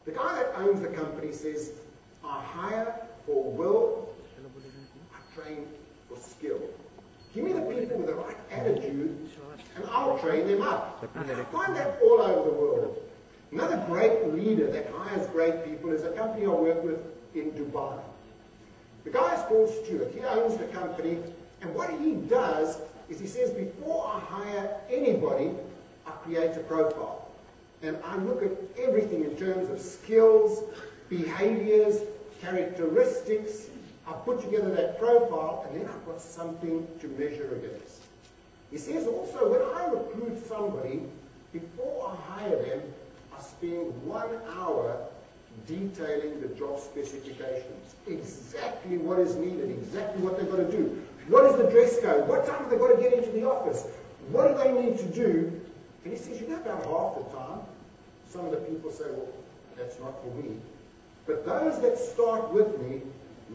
The guy that owns the company says, I hire for will, I train for skill. Give me the people with the right attitude, and I'll train them up. I find that all over the world. Another great leader that hires great people is a company I work with in Dubai. The guy is called Stuart. He owns the company, and what he does is he says, before I hire anybody, I create a profile. And I look at everything in terms of skills, behaviors, characteristics. I put together that profile, and then I've got something to measure against. He says also, when I recruit somebody, before I hire them, I spend 1 hour detailing the job specifications. Exactly what is needed, exactly what they've got to do. What is the dress code? What time have they got to get into the office? What do they need to do? And he says, you know, about half the time, some of the people say, well, that's not for me. But those that start with me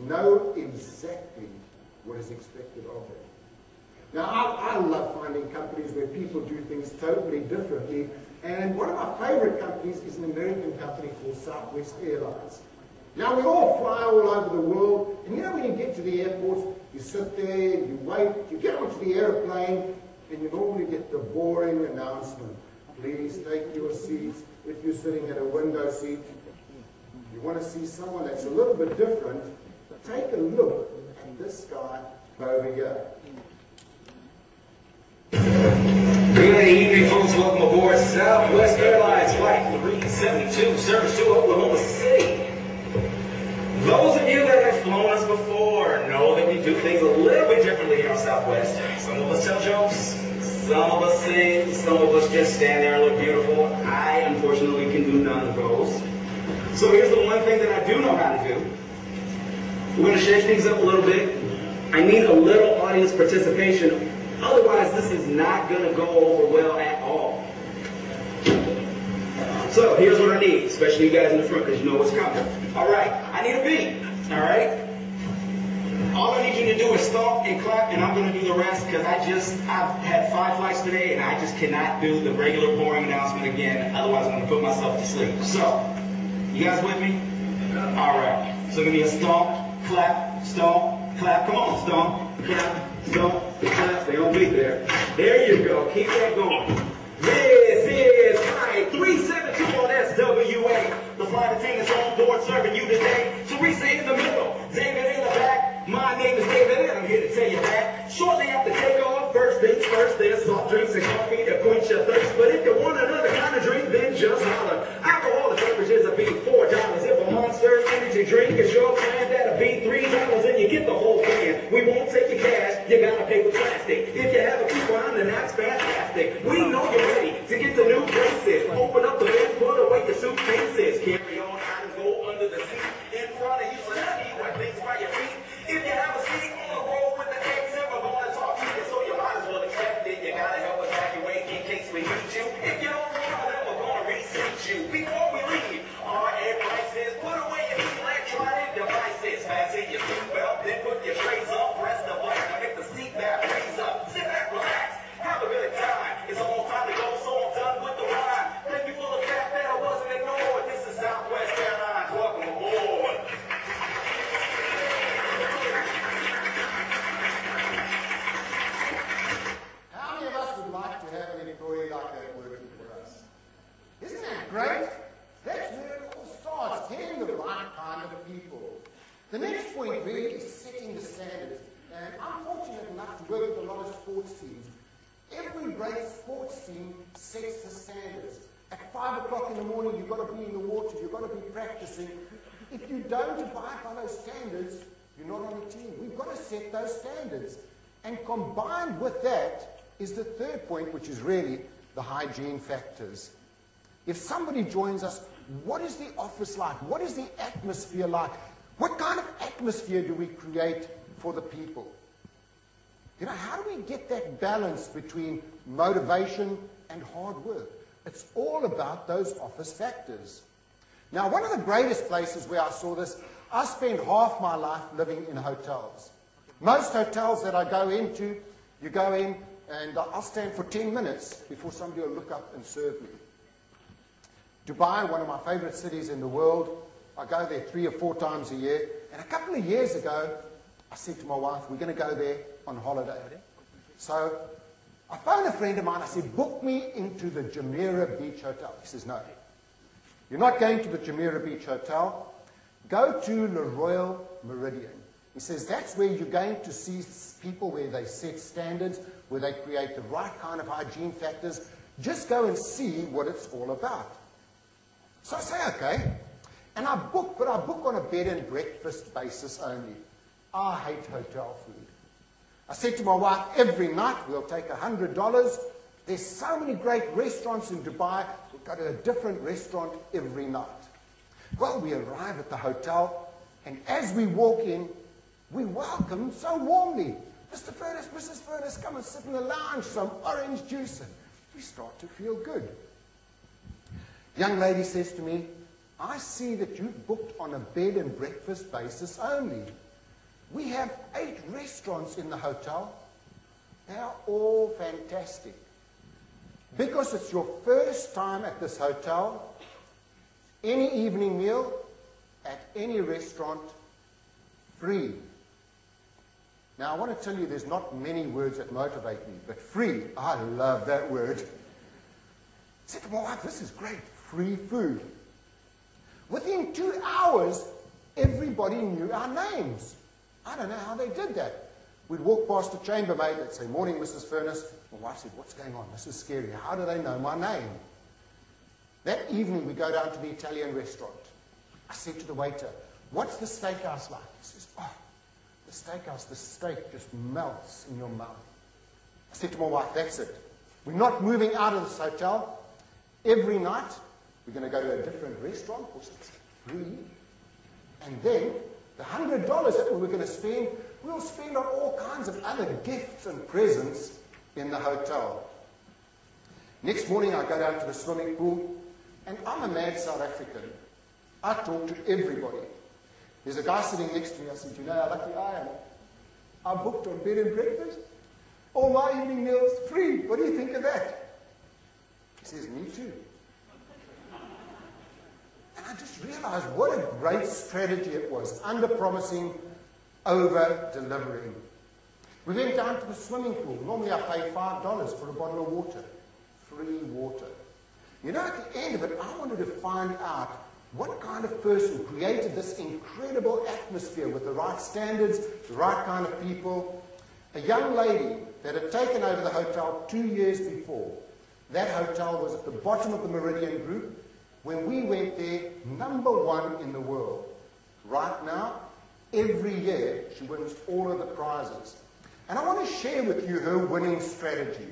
know exactly what is expected of them. Now, I love finding companies where people do things totally differently. And one of my favorite companies is an American company called Southwest Airlines. Now, we all fly all over the world. And you know, when you get to the airports, you sit there, you wait, you get onto the airplane, and you normally get the boring announcement. Please take your seats. If you're sitting at a window seat, you want to see someone that's a little bit different, take a look at this guy over here. Good evening, folks. Welcome aboard Southwest Airlines Flight 372, service to Oklahoma City. Those of you that have flown us before know that we do things a little bit differently here on Southwest. Some of us tell jokes, some of us sing, some of us just stand there and look beautiful. I, unfortunately, can do none of those. So here's the one thing that I do know how to do. We're going to shake things up a little bit. I need a little audience participation. Otherwise, this is not going to go over well at all. So here's what I need, especially you guys in the front, because you know what's coming. All right, I need a beat. All right. All I need you to do is stomp and clap, and I'm going to do the rest because I've had 5 flights today, and I just cannot do the regular boring announcement again. Otherwise, I'm going to put myself to sleep. So, you guys with me? All right. So give me a stomp, clap, stomp, clap. Come on, stomp, clap, stomp, clap. Stay on beat there. There you go. Keep that going. This is Flight 372 on SWA. The flight attendants on board serving you today. Teresa in the middle, David in the back. My name is David, and I'm here to tell you that shortly after takeoff, first things first, there's soft drinks and coffee to quench your thirst. But if you want another kind of drink, then just holler. Alcoholic beverages will be $4. If a Monster energy drink is your plan, that'll be $3, and you get the whole can. We won't take your cash, you gotta pay with plastic. If you have a coupon, then that's fantastic. We know you're ready to get to new places. Open up the bin, put away your suitcases. Carry on items, go under the seat. In front of you, so you need what things by your feet. If you have a seat on the road with the exit, we're going to talk to you, so you might as well accept it. You gotta help us evacuate in case we need you. If you don't want to, then we're going to reseat you. Before we leave, our advice is put away your electronic devices. Fasten your seatbelt, then put your trays up. Press the button to make the seat back raise up. Sit back, relax, have a good time. It's almost time to go, so I'm done with the ride. Thank you for the fact that I wasn't ignored. This is Southwest Airlines. Welcome aboard. How many of us would like to have an employee like that working for us? Isn't that great? That's where it all starts, getting the right kind of people. The next point really is setting the standards. And I'm fortunate enough to work with a lot of sports teams. Every great sports team sets the standards. At 5 o'clock in the morning, you've got to be in the water, you've got to be practicing. If you don't abide by those standards, you're not on a team. We've got to set those standards. And combined with that is the third point, which is really the hygiene factors. If somebody joins us, what is the office like? What is the atmosphere like? What kind of atmosphere do we create for the people? You know, how do we get that balance between motivation and hard work? It's all about those office factors. Now, one of the greatest places where I saw this, I spent half my life living in hotels. Most hotels that I go into, you go in and I'll stand for 10 minutes before somebody will look up and serve me. Dubai, one of my favorite cities in the world. I go there 3 or 4 times a year. And a couple of years ago, I said to my wife, we're going to go there on holiday. So I phoned a friend of mine. I said, book me into the Jumeirah Beach Hotel. He says, no. You're not going to the Jumeirah Beach Hotel. Go to Le Royal Meridian. He says, that's where you're going to see people where they set standards, where they create the right kind of hygiene factors. Just go and see what it's all about. So I say, okay. And I book, but I book on a bed and breakfast basis only. I hate hotel food. I said to my wife, every night we'll take $100. There's so many great restaurants in Dubai. We'll go to a different restaurant every night. Well, we arrive at the hotel, and as we walk in, we welcome so warmly. Mr. Furness, Mrs. Furness, come and sit in the lounge, some orange juice. And we start to feel good. Young lady says to me, I see that you've booked on a bed and breakfast basis only. We have 8 restaurants in the hotel. They are all fantastic. Because it's your first time at this hotel, any evening meal at any restaurant, free. Now, I want to tell you there's not many words that motivate me, but free, I love that word. I said to my wife, this is great, free food. Within 2 hours, everybody knew our names. I don't know how they did that. We'd walk past the chambermaid, they'd say, morning, Mrs. Furness. My wife said, what's going on? This is scary. How do they know my name? That evening, we go down to the Italian restaurant. I said to the waiter, what's the steakhouse like? He says, oh, the steakhouse, the steak just melts in your mouth. I said to my wife, that's it. We're not moving out of this hotel. Every night, we're going to go to a different restaurant, because it's free. And then, the $100 that we were going to spend, we'll spend on all kinds of other gifts and presents in the hotel. Next morning, I go down to the swimming pool, and I'm a mad South African. I talk to everybody. There's a guy sitting next to me. I said, you know how lucky I am? I booked on bed and breakfast. All my evening meals free. What do you think of that? He says, me too. And I just realized what a great strategy it was. Under-promising, over-delivering. We went down to the swimming pool. Normally I pay $5 for a bottle of water. Free water. You know, at the end of it, I wanted to find out what kind of person created this incredible atmosphere with the right standards, the right kind of people. A young lady that had taken over the hotel 2 years before. That hotel was at the bottom of the Meridian group. When we went there, #1 in the world. Right now, every year, she wins all of the prizes. And I want to share with you her winning strategy.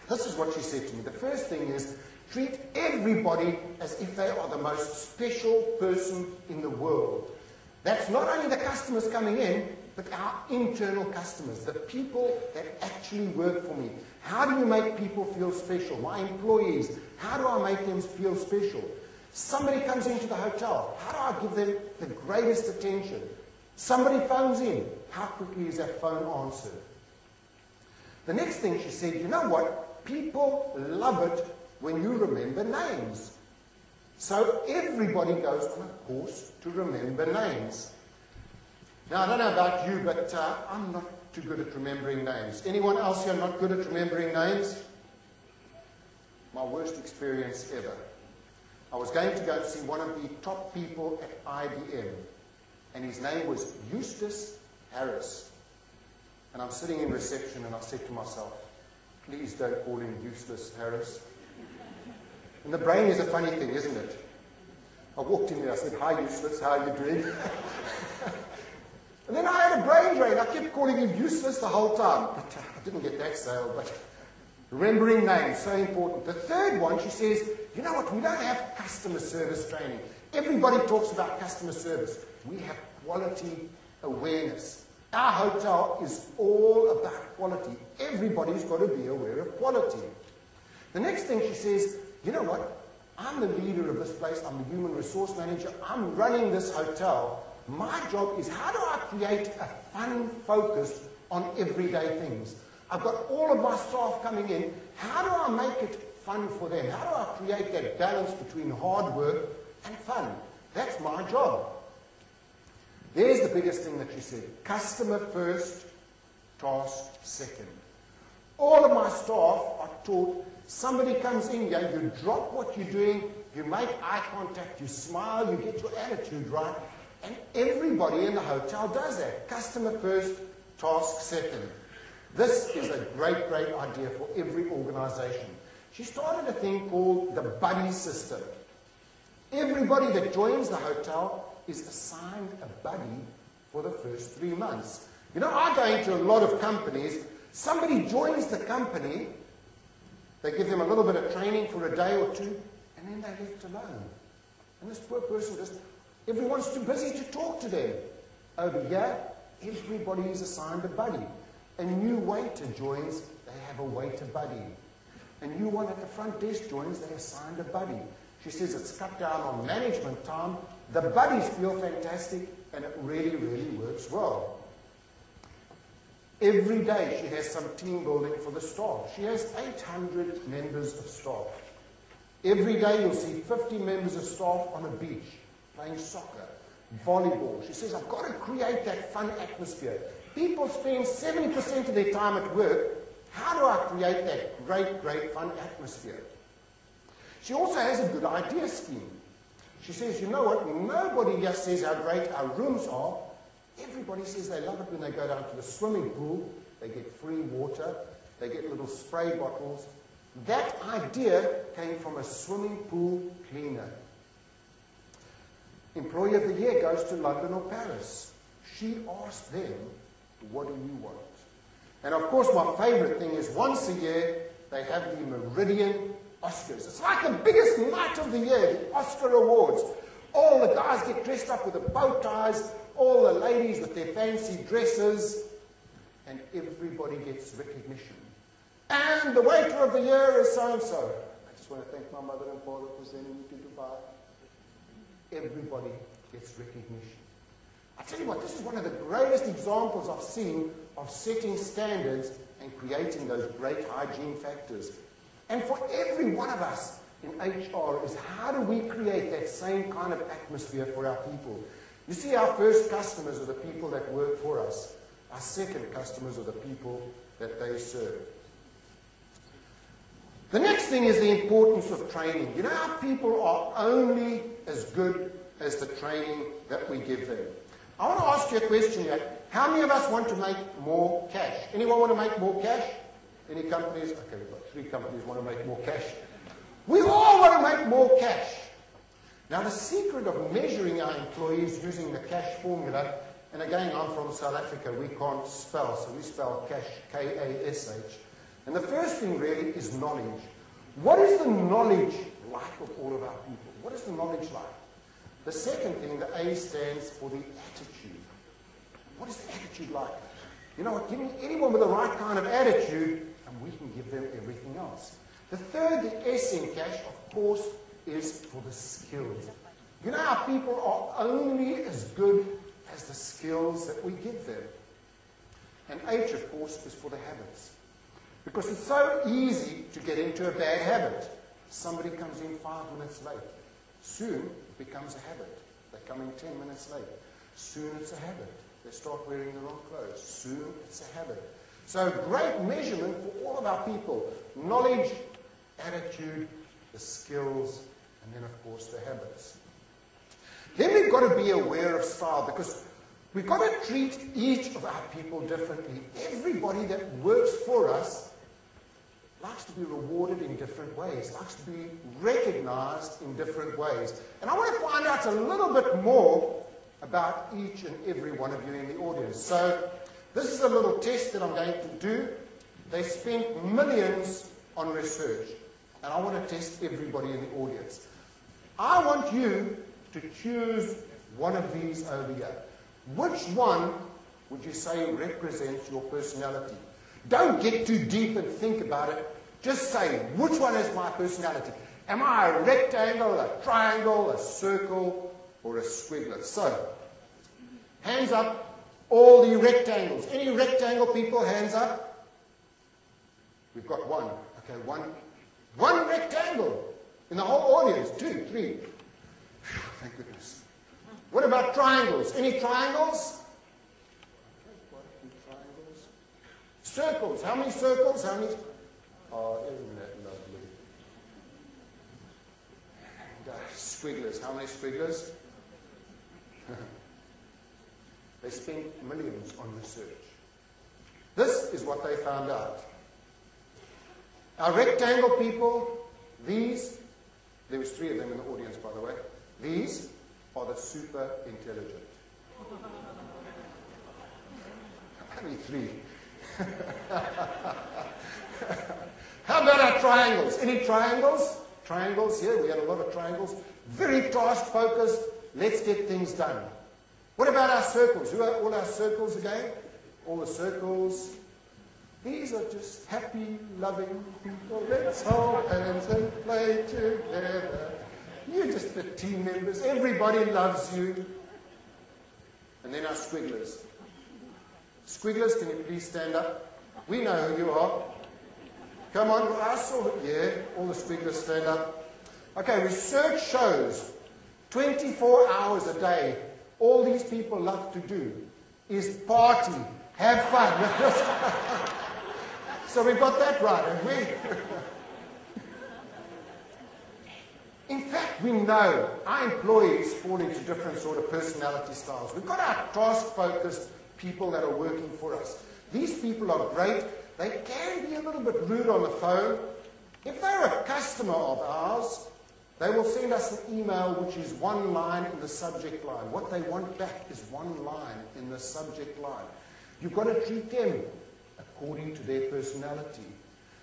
This is what she said to me. The first thing is, treat everybody as if they are the most special person in the world. That's not only the customers coming in, but our internal customers, the people that actually work for me. How do you make people feel special? My employees, how do I make them feel special? Somebody comes into the hotel, how do I give them the greatest attention? Somebody phones in, how quickly is that phone answered? The next thing she said, you know what? People love it when you remember names. So everybody goes on a course to remember names. Now, I don't know about you, but I'm not too good at remembering names. Anyone else here not good at remembering names? My worst experience ever. I was going to go and see one of the top people at IBM, and his name was Eustace Harris. And I'm sitting in reception, and I said to myself, please don't call him Eustace Harris. And the brain is a funny thing, isn't it? I walked in there, I said, hi Eustace, how are you doing? And then I had a brain drain. I kept calling him Useless the whole time. But I didn't get that sale, but remembering names, so important. The third one, she says, you know what, we don't have customer service training. Everybody talks about customer service. We have quality awareness. Our hotel is all about quality. Everybody's got to be aware of quality. The next thing she says, you know what, I'm the leader of this place. I'm the human resource manager. I'm running this hotel. My job is how do I create a fun focus on everyday things? I've got all of my staff coming in. How do I make it fun for them? How do I create that balance between hard work and fun? That's my job. There's the biggest thing that she said. Customer first, task second. All of my staff are taught, somebody comes in here, you drop what you're doing, you make eye contact, you smile, you get your attitude right, and everybody in the hotel does that. Customer first, task second. This is a great, great idea for every organization. She started a thing called the buddy system. Everybody that joins the hotel is assigned a buddy for the first 3 months. You know, I go into a lot of companies, somebody joins the company, they give them a little bit of training for a day or two, and then they're left alone. And this poor person just, everyone's too busy to talk to them. Over here, everybody is assigned a buddy. A new waiter joins, they have a waiter buddy. A new one at the front desk joins, they're assigned a buddy. She says it's cut down on management time. The buddies feel fantastic, and it really, really works well. Every day she has some team building for the staff. She has 800 members of staff. Every day you'll see 50 members of staff on a beach, playing soccer, volleyball. She says, I've got to create that fun atmosphere. People spend 70% of their time at work. How do I create that great, great fun atmosphere? She also has a good idea scheme. She says, you know what, nobody just says how great our rooms are. Everybody says they love it when they go down to the swimming pool. They get free water. They get little spray bottles. That idea came from a swimming pool cleaner. Employee of the Year goes to London or Paris. She asked them, what do you want? And of course, my favorite thing is once a year, they have the Meridian Oscars. It's like the biggest night of the year, the Oscar Awards. All the guys get dressed up with the bow ties, all the ladies with their fancy dresses, and everybody gets recognition. And the waiter of the year is so-and-so. I just want to thank my mother and father for sending me to Dubai. Everybody gets recognition. I tell you what, this is one of the greatest examples I've seen of setting standards and creating those great hygiene factors. And for every one of us in HR is how do we create that same kind of atmosphere for our people? You see, our first customers are the people that work for us. Our second customers are the people that they serve. The next thing is the importance of training. You know, our people are only as good as the training that we give them. I want to ask you a question here. How many of us want to make more cash? Anyone want to make more cash? Any companies? Okay, we've got 3 companies want to make more cash. We all want to make more cash. Now, the secret of measuring our employees using the cash formula, and again, I'm from South Africa, we can't spell, so we spell cash, K-A-S-H. And the first thing really is knowledge. What is the knowledge like of all of our people? What is the knowledge like? The second thing, the A stands for the attitude. What is the attitude like? You know what, give me anyone with the right kind of attitude, and we can give them everything else. The third, the S in cash, of course, is for the skills. You know, our people are only as good as the skills that we give them. And H, of course, is for the habits. Because it's so easy to get into a bad habit. Somebody comes in 5 minutes late. Soon, it becomes a habit. They come in 10 minutes late. Soon, it's a habit. They start wearing the wrong clothes. Soon, it's a habit. So, great measurement for all of our people. Knowledge, attitude, the skills, and then, of course, the habits. Then we've got to be aware of style, because we've got to treat each of our people differently. Everybody that works for us likes to be rewarded in different ways, likes to be recognized in different ways. And I want to find out a little bit more about each and every one of you in the audience. So this is a little test that I'm going to do. They spent millions on research, and I want to test everybody in the audience. I want you to choose one of these over here. Which one would you say represents your personality? Don't get too deep and think about it. Just say, which one is my personality? Am I a rectangle, a triangle, a circle, or a squiggler? So, hands up, all the rectangles. Any rectangle people, hands up? We've got one. Okay, one. One rectangle in the whole audience. 2, 3. Thank goodness. What about triangles? Any triangles? Okay, quite a few triangles. Circles. How many circles? How many? Oh, isn't that lovely? And, squigglers. How many squigglers? They spent millions on research. This is what they found out. Our rectangle people, these, there was 3 of them in the audience, by the way, these are the super intelligent. Only 3. How about our triangles? Any triangles? Triangles here, we had a lot of triangles. Very task focused, let's get things done. What about our circles? Who are all our circles again? All the circles. These are just happy, loving people. Let's hold hands and play together. You're just the team members. Everybody loves you. And then our squigglers. Squigglers, can you please stand up? We know who you are. Come on, I saw it. Yeah, all the squigglers stand up. Okay, research shows 24 hours a day, all these people love to do is party, have fun. So we've got that right, haven't we? In fact, we know our employees fall into different sort of personality styles. We've got our task-focused people that are working for us. These people are great. They can be a little bit rude on the phone. If they're a customer of ours, they will send us an email which is 1 line in the subject line. What they want back is 1 line in the subject line. You've got to treat them according to their personality.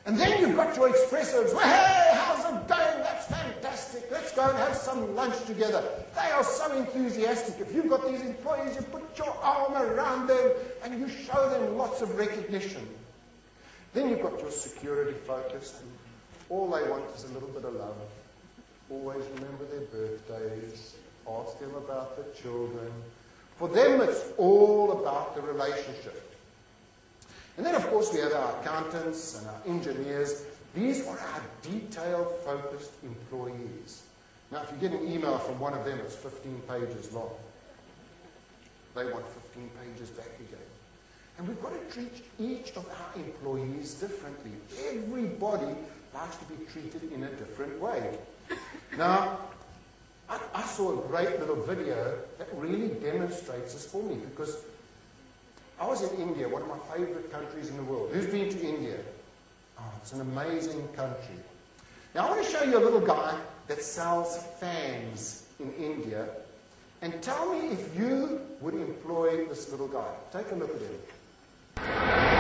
And then you've got your expressives. Well, hey, how's it going? That's fantastic. Let's go and have some lunch together. They are so enthusiastic. If you've got these employees, you put your arm around them and you show them lots of recognition. Then you've got your security focused. All they want is a little bit of love. Always remember their birthdays. Ask them about the children. For them, it's all about the relationship. And then, of course, we have our accountants and our engineers. These are our detail-focused employees. Now, if you get an email from one of them, it's 15 pages long. They want 15 pages back again. And we've got to treat each of our employees differently. Everybody likes to be treated in a different way. Now, I saw a great little video that really demonstrates this for me, because I was in India, one of my favorite countries in the world. Who's been to India? Oh, it's an amazing country. Now, I want to show you a little guy that sells fans in India, and tell me if you would employ this little guy. Take a look at him.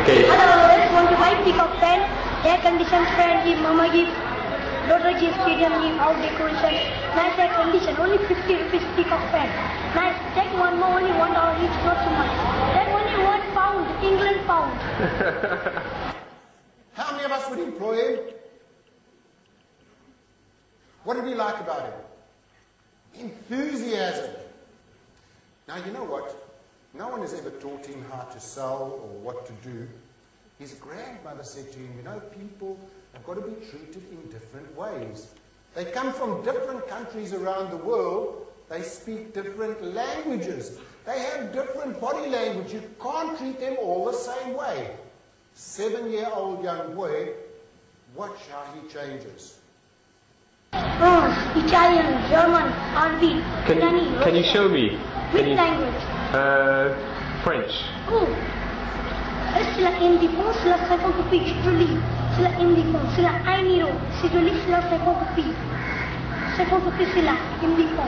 Okay. Hello, let's want to buy pick-up fan, air-conditioned fan, give Mama give, daughter give stadium, give out decoration, nice air condition, only 50 rupees pick-up fan. Nice, take one more, only $1 each, not too much. Take only £1, England pound. How many of us would employ him? What did we like about him? Enthusiasm. Now, you know what? No one has ever taught him how to sell or what to do. His grandmother said to him, you know, people have got to be treated in different ways. They come from different countries around the world. They speak different languages. They have different body language. You can't treat them all the same way. 7-year-old young boy, watch how he changes. Italian, German, Arabic, Can you show me? Which language? French. Oh. Sila hindi po, sila sa pagkupi, truly. Sila hindi po, sila ay niro. Truly sila sa pagkupi. Sa pagkupi sila, hindi po.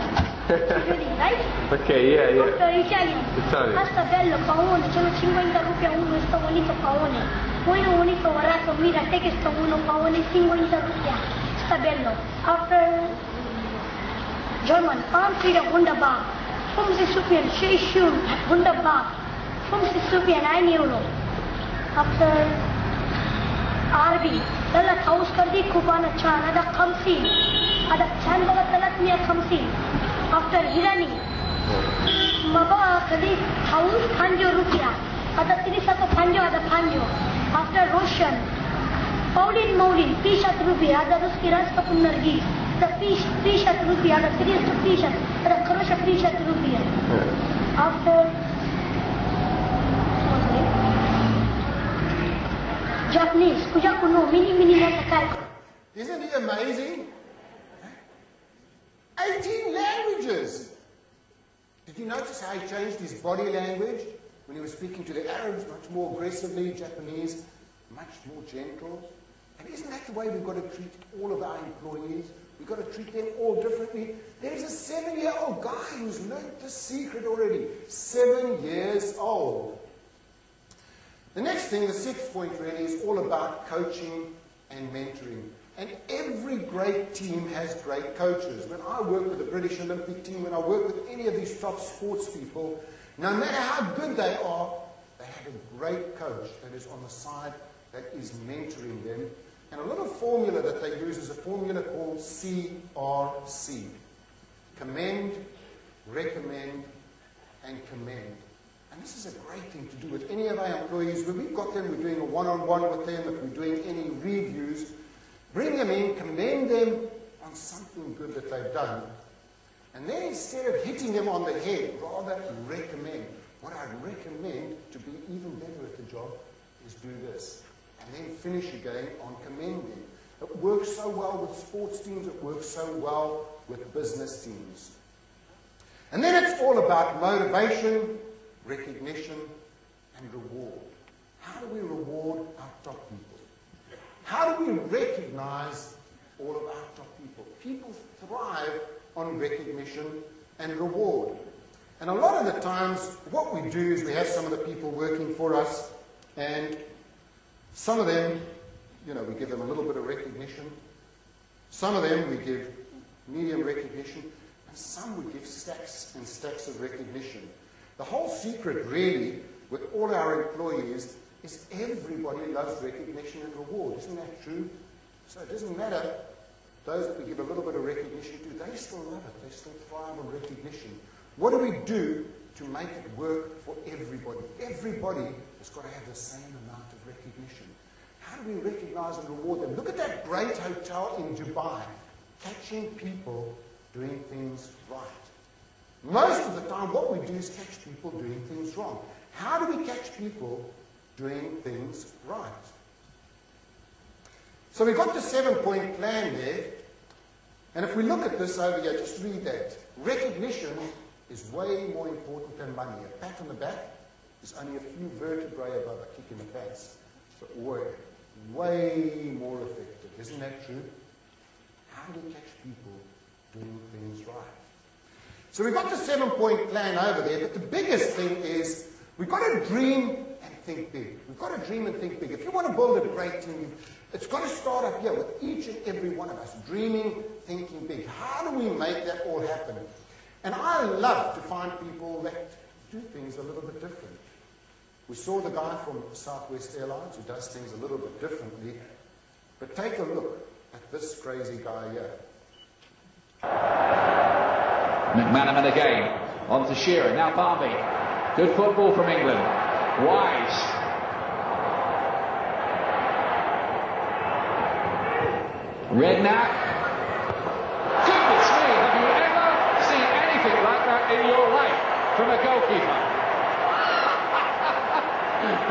Truly, right? Okay, yeah. After Italian. Hasta bello, paone, sono 50 rupi a uno, sto bonito paone. Poi un unico barato, mira te che sto uno paone, 50 rupi. Sta bello. After German, Frida wunderbar. Vom Sisupian, schön schön, wunderbar. Vom Sisupian, €1. After Arabic, dalat house kar di kuban acha, ada khamsin, ada chan bagat dalat niya khamsin. After Irani, maba kadi house ₹5, ada tiri satu $5, ada $5. After Russian, Paulin Maulin, Pishat Ruby, others Kiraska Punargi, the Pishat Ruby, the Sirius Pishat, the Krosha Pishat Ruby. After Japanese, Kujakuno, mini Natakai. Isn't he amazing? 18 languages! Did you notice how he changed his body language when he was speaking to the Arabs, much more aggressively, Japanese, much more gentle? And isn't that the way we've got to treat all of our employees? We've got to treat them all differently. There's a 7-year-old guy who's learned the secret already. 7 years old. The next thing, the 6th point really, is all about coaching and mentoring. And every great team has great coaches. When I work with the British Olympic team, when I work with any of these top sports people, no matter how good they are, they have a great coach that is on the side that is mentoring them. And a little formula that they use is a formula called CRC. Commend, recommend, and commend. And this is a great thing to do with any of our employees. When we've got them, we're doing a one-on-one with them, if we're doing any reviews, bring them in, commend them on something good that they've done. And then instead of hitting them on the head, rather recommend. What I'd recommend to be even better at the job is do this. And then finish again on commending. It works so well with sports teams, it works so well with business teams. And then it's all about motivation, recognition, and reward. How do we reward our top people? How do we recognize all of our top people? People thrive on recognition and reward. And a lot of the times, what we do is we have some of the people working for us, and some of them, you know, we give them a little bit of recognition. Some of them we give medium recognition, and some we give stacks and stacks of recognition. The whole secret, really, with all our employees is everybody loves recognition and reward. Isn't that true? So it doesn't matter. Those that we give a little bit of recognition to, they still love it. They still thrive on recognition. What do we do to make it work for everybody? Everybody has got to have the same amount of recognition. How do we recognize and reward them? Look at that great hotel in Dubai, catching people doing things right. Most of the time, what we do is catch people doing things wrong. How do we catch people doing things right? So we've got the 7-point plan there. And if we look at this over here, just read that. Recognition is way more important than money. A pat on the back is only a few vertebrae above a kick in the pants. But way more effective. Isn't that true? How do we catch people doing things right? So we've got the 7-point plan over there, but the biggest thing is we've got to dream and think big. We've got to dream and think big. If you want to build a great team, it's got to start up here with each and every one of us, dreaming, thinking big. How do we make that all happen? And I love to find people that do things a little bit different. We saw the guy from Southwest Airlines who does things a little bit differently, but take a look at this crazy guy here. McManaman again, on to Shearer, now Barbie. Good football from England. Wise. Redknapp. Goodness me, have you ever seen anything like that in your life from a goalkeeper?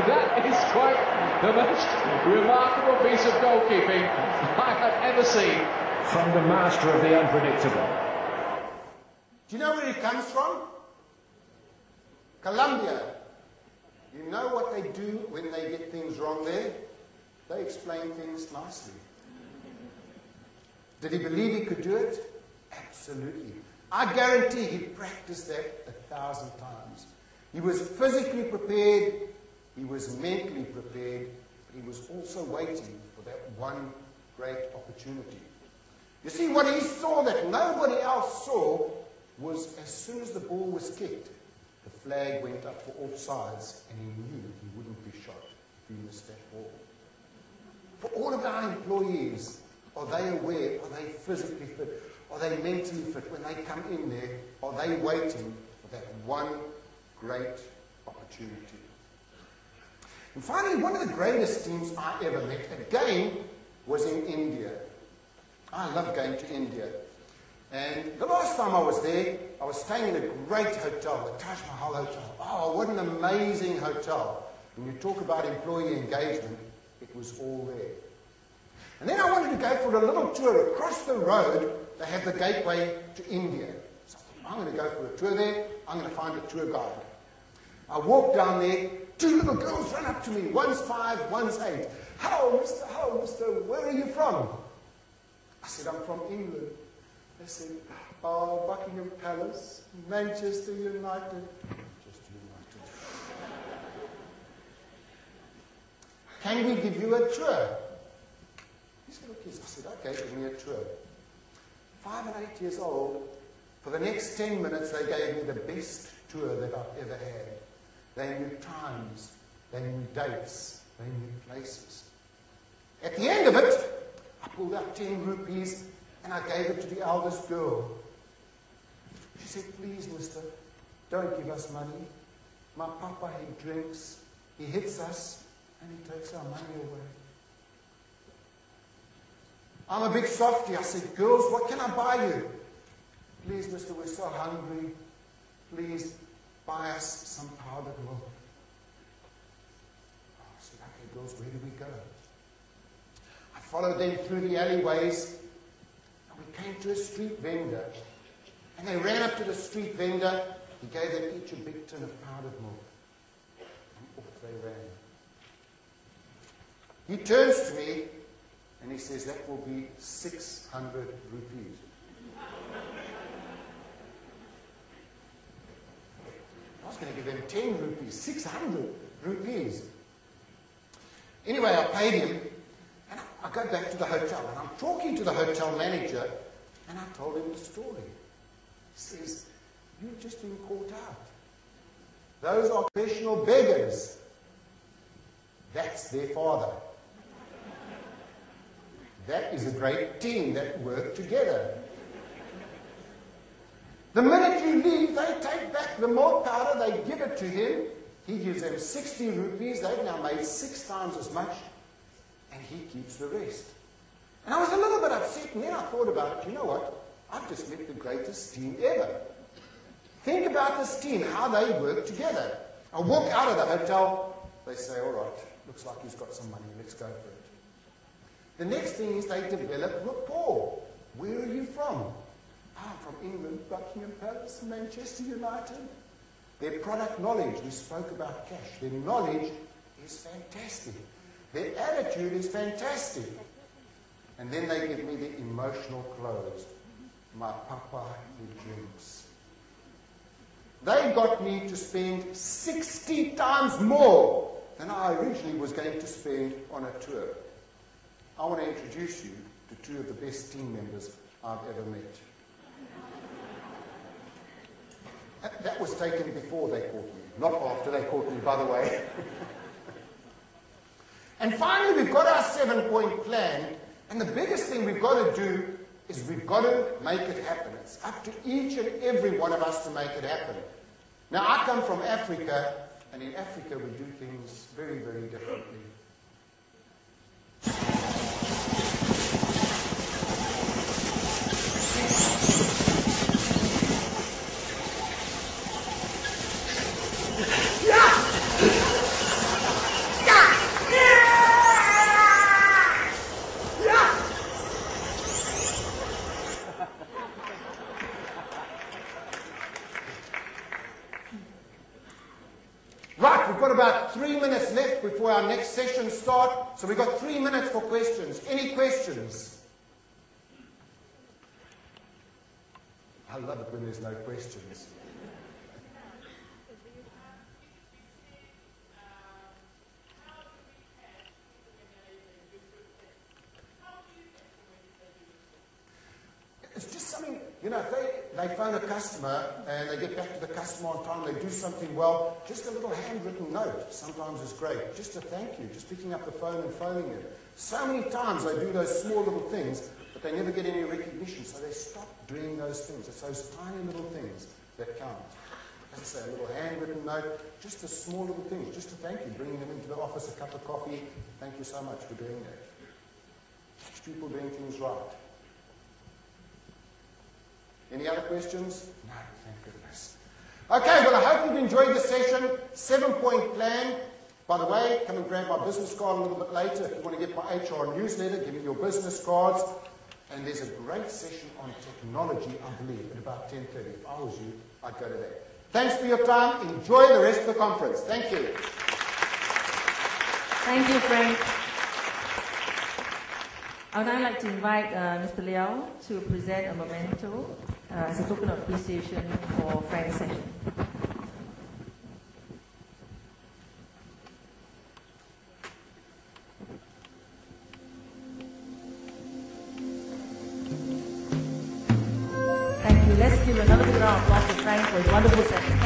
That is quite the most remarkable piece of goalkeeping I have ever seen. From the master of the unpredictable. Do you know where he comes from? Colombia. You know what they do when they get things wrong there? They explain things nicely. Did he believe he could do it? Absolutely. I guarantee he practiced that 1,000 times. He was physically prepared, he was mentally prepared, but he was also waiting for that one great opportunity. You see, what he saw that nobody else saw was as soon as the ball was kicked, the flag went up for offsides, and he knew he wouldn't be shot if he missed that ball. For all of our employees, are they aware? Are they physically fit? Are they mentally fit? When they come in there, are they waiting for that one great opportunity? And finally, one of the greatest teams I ever met, again, was in India. I love going to India. And the last time I was there, I was staying in a great hotel, the Taj Mahal Hotel. Oh, what an amazing hotel. When you talk about employee engagement, it was all there. And then I wanted to go for a little tour. Across the road, they have the gateway to India. So I thought, I'm going to go for a tour there. I'm going to find a tour guide. I walked down there. 2 little girls ran up to me. One's 5, one's 8. Hello, mister, where are you from? I said, I'm from England. They said, oh, Buckingham Palace, Manchester United. Manchester United. Can we give you a tour? He said, okay. I said, okay, give me a tour. 5 and 8 years old, for the next 10 minutes, they gave me the best tour that I've ever had. They knew times, they knew dates, they knew places. At the end of it, I pulled out 10 rupees and I gave it to the eldest girl. She said, please, mister, don't give us money. My papa, he drinks, he hits us, and he takes our money away. I'm a big softy. I said, girls, what can I buy you? Please, mister, we're so hungry. Please, buy us some powdered milk. I said, okay, girls, where do we go? I followed them through the alleyways, and we came to a street vendor. And they ran up to the street vendor. He gave them each a big tin of powdered milk. And off they ran. He turns to me, and he says, that will be 600 rupees. I was going to give them 10 rupees, 600 rupees. Anyway, I paid him, and I go back to the hotel, and I'm talking to the hotel manager, and I told him the story. He says, you've just been caught out. Those are professional beggars. That's their father. That is a great team that work together. The minute you leave, they take back the milk powder, they give it to him. He gives them 60 rupees. They've now made 6 times as much, and he keeps the rest. And I was a little bit upset, and then I thought about it. You know what? I've just met the greatest team ever. Think about this team, how they work together. I walk out of the hotel, they say, all right, looks like he's got some money, let's go for it. The next thing is they develop rapport. Where are you from? I'm from England, Buckingham Palace, Manchester United. Their product knowledge, we spoke about cash. Their knowledge is fantastic. Their attitude is fantastic. And then they give me the emotional close. My papa, he drinks. They got me to spend 60 times more than I originally was going to spend on a tour. I want to introduce you to 2 of the best team members I've ever met. That was taken before they caught me, not after they caught me, by the way. And finally, we've got our 7-point plan, and the biggest thing we've got to do is we've got to make it happen. It's up to each and every one of us to make it happen. Now, I come from Africa, and in Africa we do things very, very differently. Right, we've got about 3 minutes left before our next session starts. So we've got 3 minutes for questions. Any questions? I love it when there's no questions. It's just something, you know, if they phone a customer and they get back to the customer on time, they do something well, just a little handwritten note sometimes is great. Just a thank you, just picking up the phone and phoning it. So many times they do those small little things, but they never get any recognition, so they stop doing those things. It's those tiny little things that count. as I say, a little handwritten note, just the small little things, just to thank you, bringing them into the office, a cup of coffee. Thank you so much for doing that. People doing things right. Any other questions? No, thank goodness. Okay, well, I hope you've enjoyed the session. 7-point plan. By the way, come and grab my business card a little bit later. If you want to get my HR newsletter, give me your business cards. And there's a great session on technology, I believe, at about 10:30. If I was you, I'd go to that. Thanks for your time. Enjoy the rest of the conference. Thank you. Thank you, Frank. I would now like to invite Mr. Liao to present a memento as a token of appreciation for Frank's session. Thank you. Let's give another big round of applause to Frank for his wonderful session.